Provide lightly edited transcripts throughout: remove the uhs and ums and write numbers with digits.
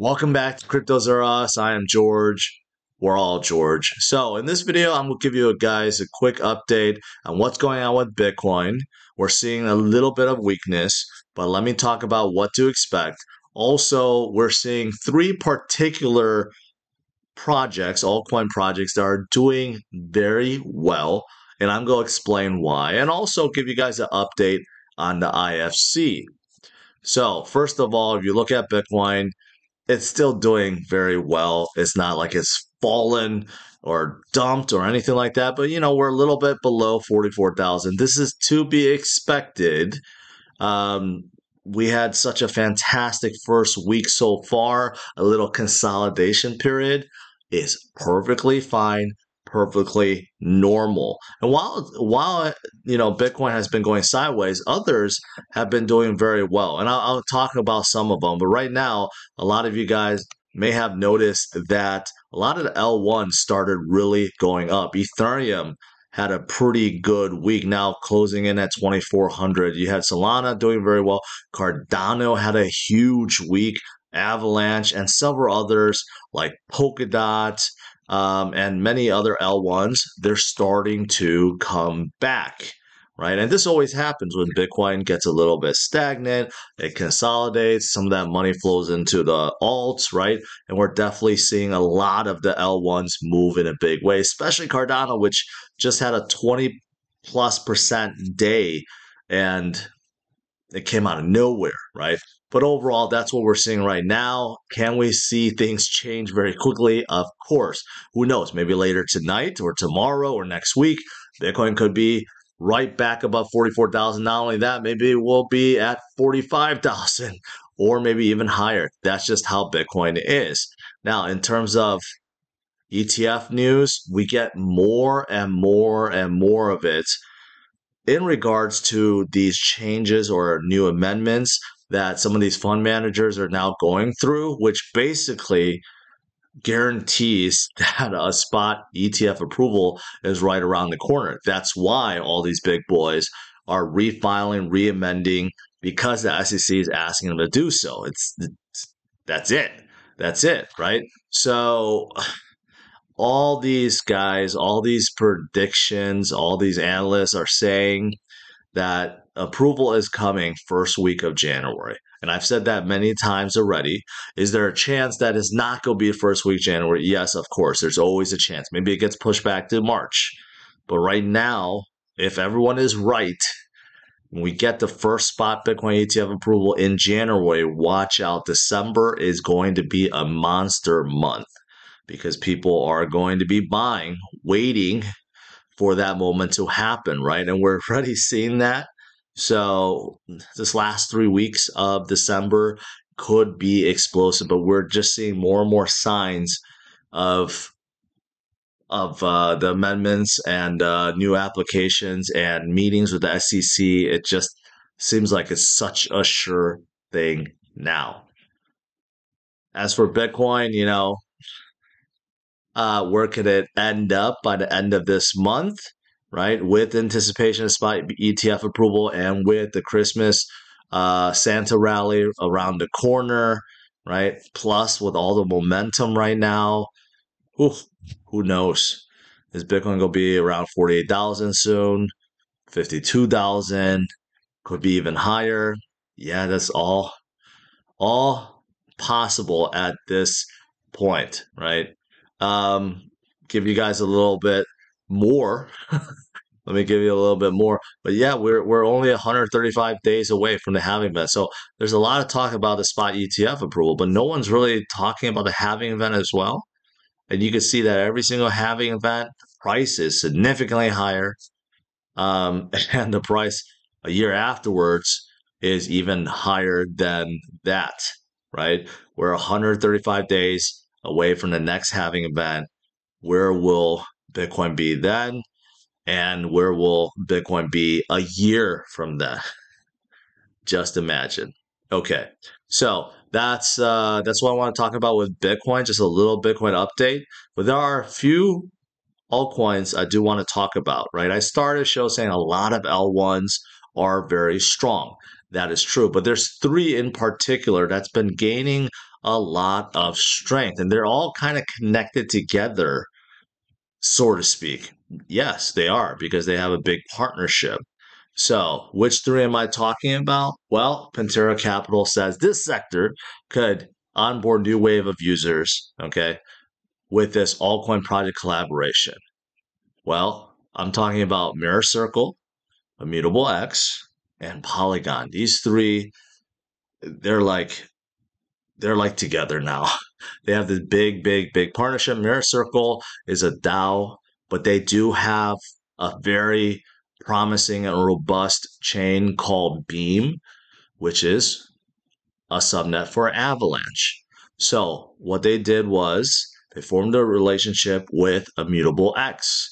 Welcome back to CryptosRUs. I am George. We're all George. So in this video, I'm going to give you guys a quick update on what's going on with Bitcoin. We're seeing a little bit of weakness, but let me talk about what to expect. Also, we're seeing three particular projects, altcoin projects, that are doing very well, and I'm going to explain why, and also give you guys an update on the IFC. So first of all, if you look at Bitcoin, it's still doing very well. It's not like it's fallen or dumped or anything like that, but we're a little bit below 44,000. This is to be expected. Um, we had such a fantastic first week so far. A little consolidation period is perfectly fine, perfectly normal. And while Bitcoin has been going sideways, others have been doing very well. And I'll talk about some of them. But right now, a lot of you guys may have noticed that a lot of the L1s started really going up. Ethereum had a pretty good week, now closing in at 2,400. You had Solana doing very well. Cardano had a huge week. Avalanche and several others like Polkadot and many other L1s, they're starting to come back, right? And this always happens when Bitcoin gets a little bit stagnant. It consolidates. Some of that money flows into the alts, right? And we're definitely seeing a lot of the L1s move in a big way, especially Cardano, which just had a 20+% day, and it came out of nowhere, right? But overall, that's what we're seeing right now. Can we see things change very quickly? Of course. Who knows? Maybe later tonight or tomorrow or next week, Bitcoin could be right back above 44,000. Not only that, maybe we'll be at 45,000 or maybe even higher. That's just how Bitcoin is. Now, in terms of ETF news, we get more and more and more of it in regards to these changes or new amendments that some of these fund managers are now going through, which basically guarantees that a spot ETF approval is right around the corner. That's why all these big boys are refiling, re-amending, because the SEC is asking them to do so. That's it. That's it, right? So all these guys, all these predictions, all these analysts are saying that approval is coming first week of January. And I've said that many times already. Is there a chance that it's not going to be first week January? Yes, of course. There's always a chance. Maybe it gets pushed back to March. But right now, if everyone is right, when we get the first spot Bitcoin ETF approval in January, watch out. December is going to be a monster month, because people are going to be buying, waiting for that moment to happen, right? And we're already seeing that. So this last 3 weeks of December could be explosive, but we're just seeing more and more signs of the amendments and new applications and meetings with the SEC. It just seems like it's such a sure thing now. As for Bitcoin, where could it end up by the end of this month, right? With anticipation of spot ETF approval and with the Christmas Santa rally around the corner, right? Plus with all the momentum right now, who knows? Is Bitcoin going to be around 48,000 soon? 52,000? Could be even higher. Yeah, that's all possible at this point, right? Give you guys a little bit more. Let me give you a little bit more. But yeah, we're only 135 days away from the halving event. So there's a lot of talk about the spot ETF approval, but no one's really talking about the halving event as well. And you can see that every single halving event price is significantly higher. And the price a year afterwards is even higher than that, right? We're 135 days away from the next halving event. Where will Bitcoin be then? And where will Bitcoin be a year from that? Just imagine. Okay, so that's what I want to talk about with Bitcoin. Just a little Bitcoin update. But there are a few altcoins I do want to talk about, right? I started the show saying a lot of L1s are very strong. That is true, but there's three in particular that's been gaining a lot of strength, and they're all kind of connected together, so to speak. Yes, they are because they have a big partnership. So, which three am I talking about? Well, Pantera Capital says this sector could onboard new wave of users, okay, with this altcoin project collaboration. Well, I'm talking about Mirror Circle, Immutable X, and Polygon. These three, they're like they're like together now. They have this big partnership. Mirror Circle is a DAO, but they do have a very promising and robust chain called Beam, which is a subnet for Avalanche. So what they did was they formed a relationship with Immutable X.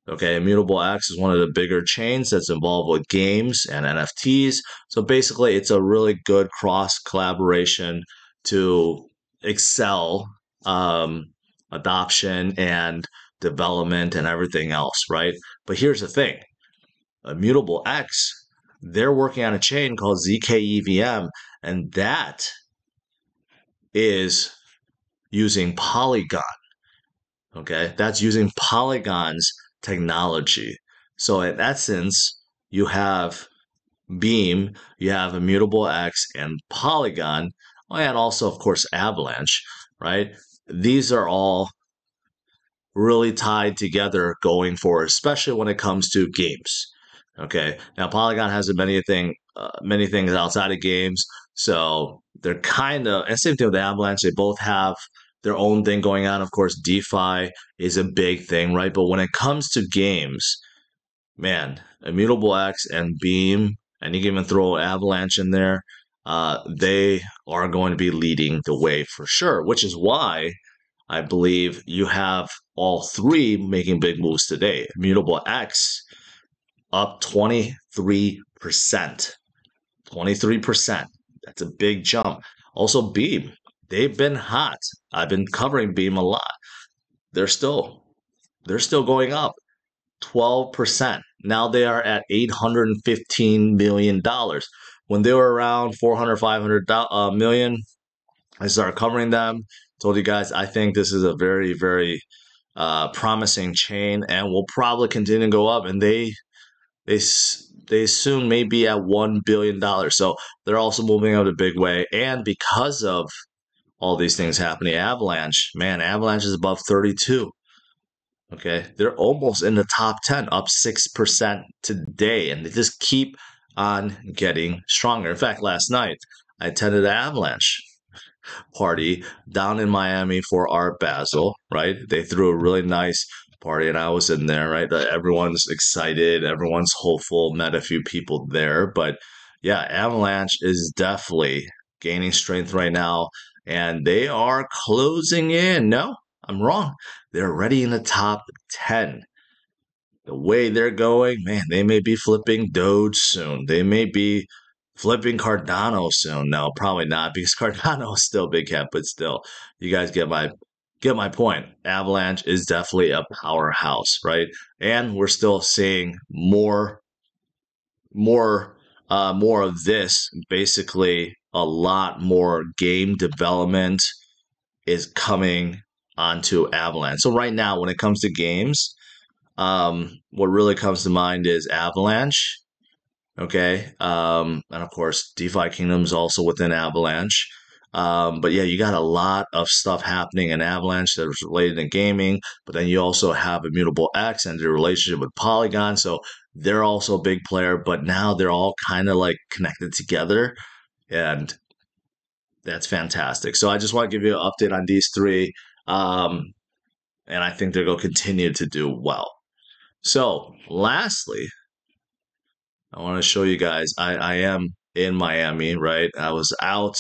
Okay, Immutable X is one of the bigger chains that's involved with games and NFTs. So basically, it's a really good cross collaboration to excel adoption and development and everything else, right? But here's the thing: Immutable X, they're working on a chain called ZKEVM, and that is using Polygon. Okay, that's using Polygon's technology. So in essence, you have Beam, you have Immutable X, and Polygon, and also, of course, Avalanche, right? These are all really tied together going forward, especially when it comes to games. Okay, now Polygon has many things outside of games, so they're kind of, and same thing with Avalanche. They both have their own thing going on. Of course, DeFi is a big thing, right? But when it comes to games, man, Immutable X and Beam, and you can even throw Avalanche in there. They are going to be leading the way for sure, which is why I believe you have all three making big moves today. Immutable X up 23%. 23%. That's a big jump. Also, Beam, they've been hot. I've been covering Beam a lot. They're still going up 12%. Now they are at $815 million. When they were around 400, 500 million, I started covering them. Told you guys, I think this is a very promising chain and will probably continue to go up. And they soon may be at $1 billion. So they're also moving out a big way. And because of all these things happening, Avalanche, man, Avalanche is above 32. Okay, they're almost in the top 10, up 6% today, and they just keep on getting stronger. In fact, last night I attended an Avalanche party down in Miami for Art Basel, right? They threw a really nice party and I was in there, right? Everyone's excited, everyone's hopeful, met a few people there, but yeah, Avalanche is definitely gaining strength right now and they are closing in. No, I'm wrong. They're already in the top 10. The way they're going, man, they may be flipping Doge soon. They may be flipping Cardano soon. No, probably not because Cardano is still big cap, but still, you guys get my point. Avalanche is definitely a powerhouse, right? And we're still seeing more of this. Basically, a lot more game development is coming onto Avalanche. So right now, when it comes to games, what really comes to mind is Avalanche. Okay. And of course, DeFi Kingdom is also within Avalanche. But yeah, you got a lot of stuff happening in Avalanche that is related to gaming. But then you also have Immutable X and the relationship with Polygon. So they're also a big player, but now they're all kind of like connected together. And that's fantastic. So I just want to give you an update on these three. And I think they're going to continue to do well. So lastly, I want to show you guys, I am in Miami, right? I was out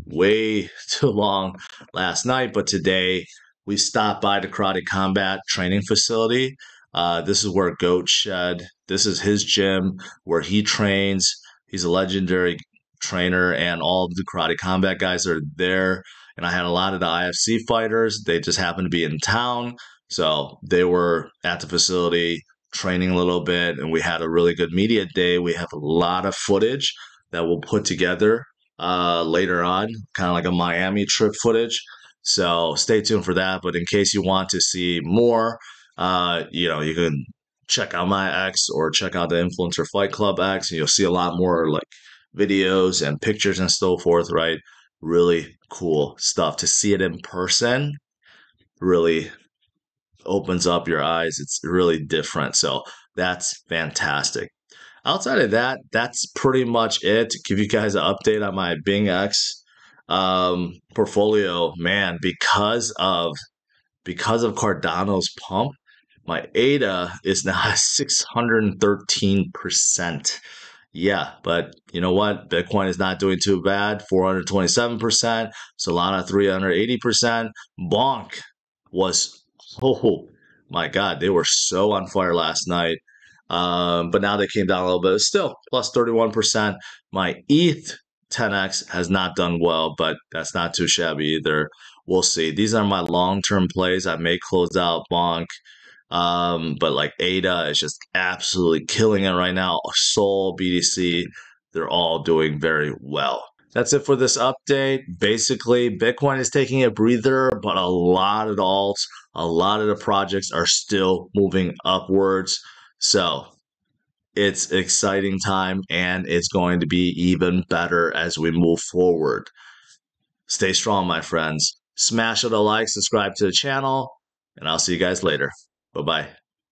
way too long last night, but today we stopped by the Karate Combat training facility. This is where Goat Shed, this is his gym where he trains. He's a legendary trainer, and all of the Karate Combat guys are there. And I had a lot of the IFC fighters. They just happened to be in town. So they were at the facility training a little bit, and we had a really good media day. We have a lot of footage that we'll put together later on, kind of like a Miami trip footage. So stay tuned for that. But in case you want to see more, you can check out my X or check out the Influencer Fight Club X, and you'll see a lot more like videos and pictures and so forth, right? Really cool stuff. To see it in person really opens up your eyes. It's really different. So that's fantastic. Outside of that, that's pretty much it. To give you guys an update on my Bing X portfolio, man, because of Cardano's pump, my ADA is now at 613%. Yeah, but you know what? Bitcoin is not doing too bad. 427%, Solana 380%. Bonk was, oh my God, they were so on fire last night. But now they came down a little bit. Still plus 31%. My ETH 10x has not done well, but that's not too shabby either. We'll see. These are my long-term plays. I may close out Bonk. But like ADA is just absolutely killing it right now. Sol, BTC, they're all doing very well. That's it for this update. Basically, Bitcoin is taking a breather, but a lot of the alts, a lot of the projects are still moving upwards. So it's exciting time, and it's going to be even better as we move forward. Stay strong, my friends. Smash the like, subscribe to the channel, and I'll see you guys later. Bye-bye.